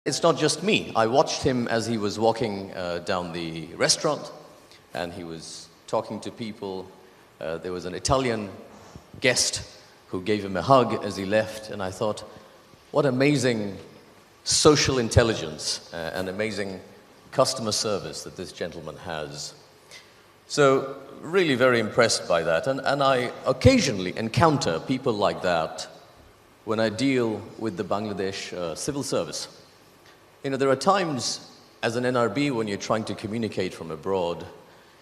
It's not just me. I watched him as he was walking down the restaurant, and he was talking to people. There was an Italian guest who gave him a hug as he left, and I thought, what amazing social intelligence and amazing customer service that this gentleman has. So really very impressed by that, and I occasionally encounter people like that when I deal with the Bangladesh civil service. You know, there are times as an NRB when you're trying to communicate from abroad,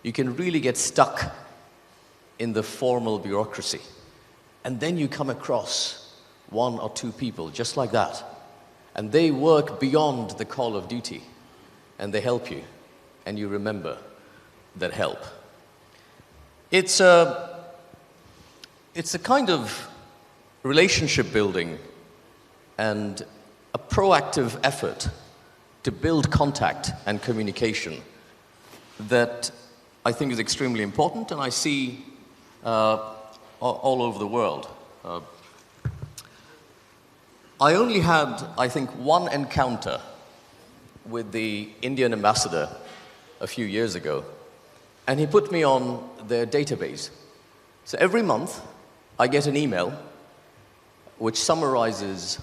you can really get stuck in the formal bureaucracy. And then you come across one or two people just like that. And they work beyond the call of duty. And they help you. And you remember that help. It's a kind of relationship building and a proactive effort to build contact and communication that I think is extremely important, and I see all over the world. I only had, I think, one encounter with the Indian ambassador a few years ago, and he put me on their database. So every month, I get an email which summarizes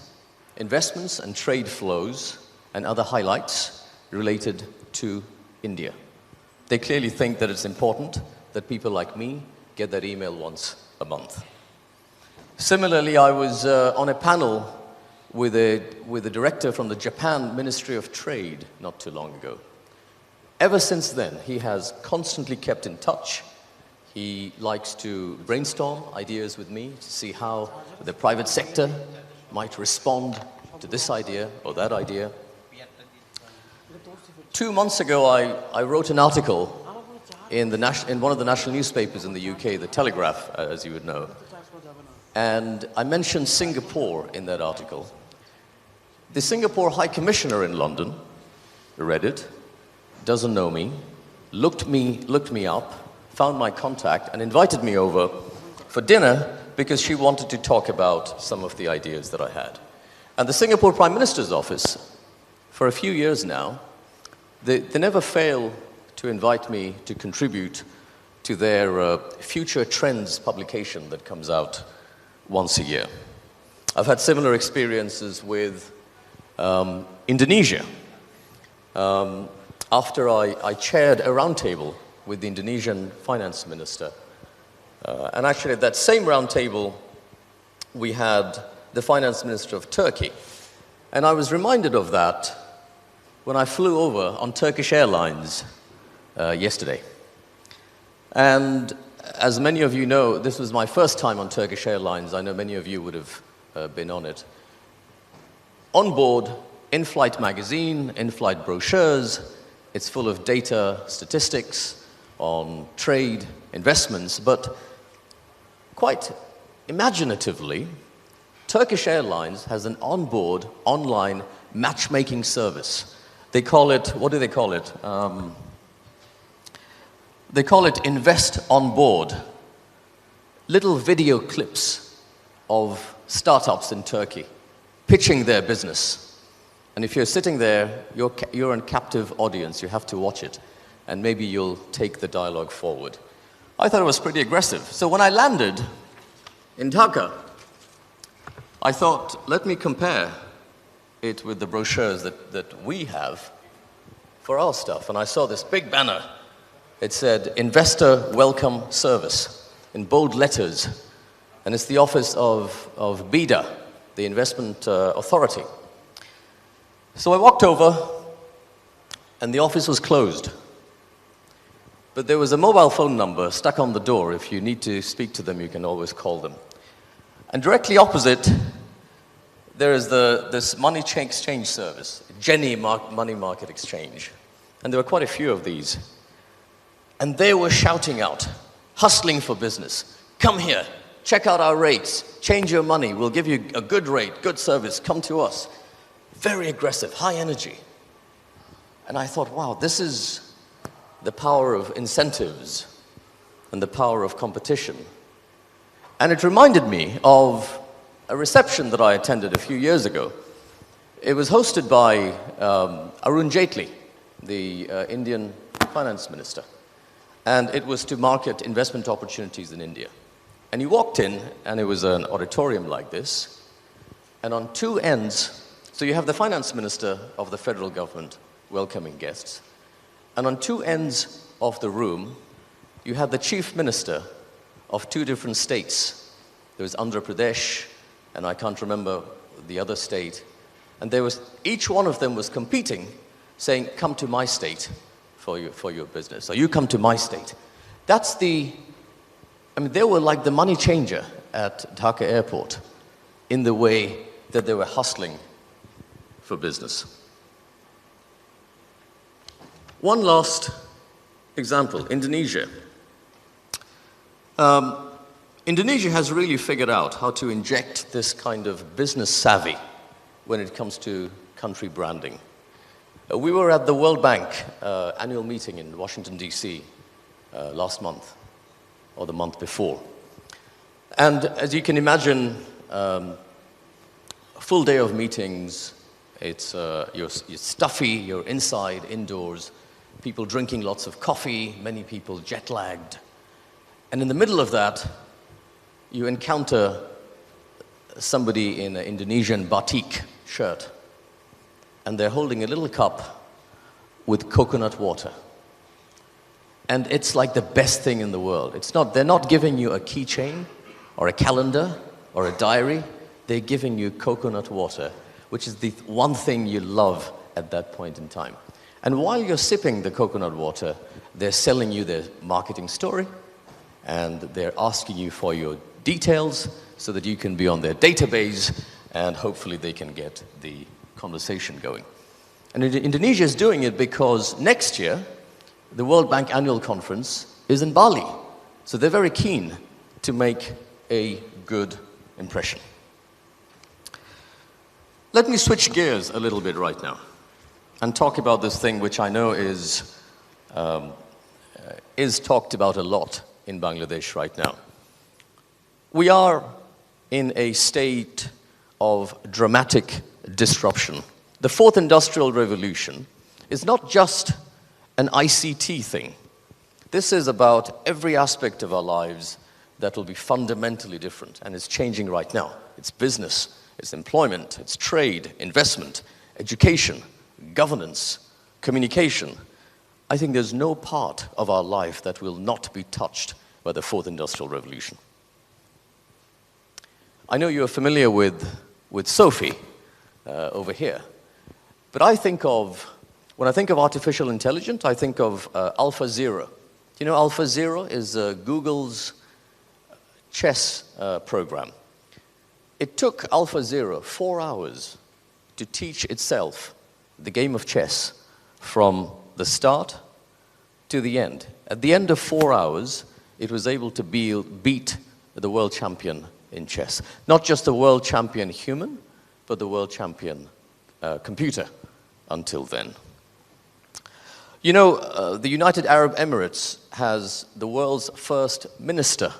investments and trade flows and other highlights related to India. They clearly think that it's important that people like me get that email once a month. Similarly, I was on a panel with a director from the Japan Ministry of Trade not too long ago. Ever since then, he has constantly kept in touch. He likes to brainstorm ideas with me to see how the private sector might respond to this idea or that idea. 2 months ago, I wrote an article in one of the national newspapers in the UK, The Telegraph, as you would know. And I mentioned Singapore in that article. The Singapore High Commissioner in London read it, doesn't know me, looked me up, found my contact, and invited me over for dinner because she wanted to talk about some of the ideas that I had. And the Singapore Prime Minister's office, for a few years now, they never fail to invite me to contribute to their Future Trends publication that comes out once a year. I've had similar experiences with Indonesia. After I chaired a roundtable with the Indonesian finance minister, and actually at that same roundtable, we had the finance minister of Turkey. And I was reminded of that when I flew over on Turkish Airlines yesterday. And as many of you know, this was my first time on Turkish Airlines. I know many of you would have been on it. On board, in-flight magazine, in-flight brochures. It's full of data, statistics on trade, investments, but quite imaginatively, Turkish Airlines has an onboard online matchmaking service. They call it, what do they call it? They call it Invest on Board. Little video clips of startups in Turkey pitching their business. And if you're sitting there, you're a captive audience. You have to watch it. And maybe you'll take the dialogue forward. I thought it was pretty aggressive. So when I landed in Dhaka, I thought, let me compare it with the brochures that we have for our stuff. And I saw this big banner. It said, Investor Welcome Service, in bold letters. And it's the office of BIDA, the investment authority. So I walked over, and the office was closed. But there was a mobile phone number stuck on the door. If you need to speak to them, you can always call them. And directly opposite, there is this money exchange service, Jenny Money Market Exchange. And there were quite a few of these. And they were shouting out, hustling for business. Come here, check out our rates, change your money, we'll give you a good rate, good service, come to us. Very aggressive, high energy. And I thought, wow, this is the power of incentives and the power of competition. And it reminded me of a reception that I attended a few years ago It was hosted by Arun Jaitley, the Indian finance minister. And it was to market investment opportunities in India. And you walked in, and it was an auditorium like this. And on two ends, so you have the finance minister of the federal government welcoming guests. And on two ends of the room, you had the chief minister of two different states. There was Andhra Pradesh, and I can't remember the other state. And each one of them was competing, saying, come to my state for your business, or you come to my state. They were like the money changer at Dhaka airport in the way that they were hustling for business. One last example, Indonesia. Indonesia has really figured out how to inject this kind of business savvy when it comes to country branding. We were at the World Bank annual meeting in Washington, D.C. Last month, or the month before. And as you can imagine, a full day of meetings, you're stuffy, you're inside, indoors, people drinking lots of coffee, many people jet-lagged. And in the middle of that, you encounter somebody in an Indonesian batik shirt, and they're holding a little cup with coconut water. And it's like the best thing in the world. They're not giving you a keychain or a calendar or a diary. They're giving you coconut water, which is the one thing you love at that point in time. And while you're sipping the coconut water, they're selling you their marketing story, and they're asking you for your details so that you can be on their database, and hopefully they can get the conversation going. And Indonesia is doing it because next year, the World Bank Annual Conference is in Bali. So they're very keen to make a good impression. Let me switch gears a little bit right now and talk about this thing which I know is talked about a lot in Bangladesh right now. We are in a state of dramatic disruption. The fourth industrial revolution is not just an ICT thing. This is about every aspect of our lives that will be fundamentally different, and it's changing right now. It's business, it's employment, it's trade, investment, education, governance, communication. I think there's no part of our life that will not be touched by the fourth industrial revolution. I know you're familiar with Sophie over here, but when I think of artificial intelligence, I think of AlphaZero. Do you know AlphaZero is Google's chess program? It took AlphaZero 4 hours to teach itself the game of chess from the start to the end. At the end of 4 hours, it was able to beat the world champion in chess. Not just the world champion human, but the world champion computer until then. You know, the United Arab Emirates has the world's first minister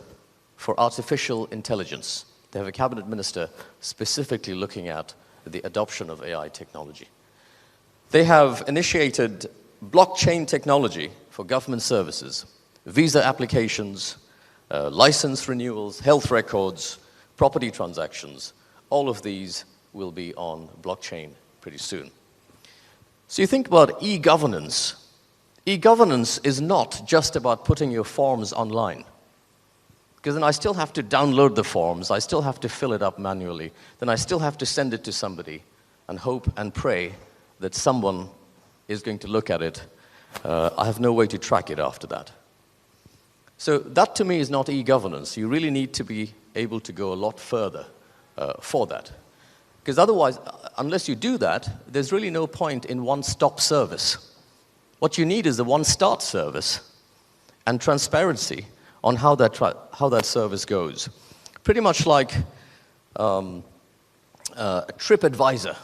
for artificial intelligence. They have a cabinet minister specifically looking at the adoption of AI technology. They have initiated blockchain technology for government services, visa applications, license renewals, health records, property transactions. All of these will be on blockchain pretty soon. So you think about e-governance. E-governance is not just about putting your forms online, because then I still have to download the forms, I still have to fill it up manually, then I still have to send it to somebody and hope and pray that someone is going to look at it. I have no way to track it after that. So that to me is not e-governance. You really need to be able to go a lot further for that. Because otherwise, unless you do that, there's really no point in one-stop service. What you need is a one-start service and transparency on how that service goes. Pretty much like a TripAdvisor.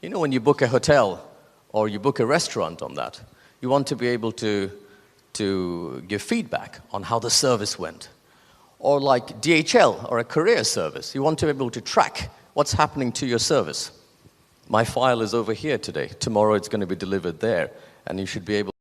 You know, when you book a hotel or you book a restaurant on that, you want to be able to give feedback on how the service went. Or like DHL or a courier service, you want to be able to track what's happening to your service. My file is over here today. Tomorrow it's going to be delivered there. And you should be able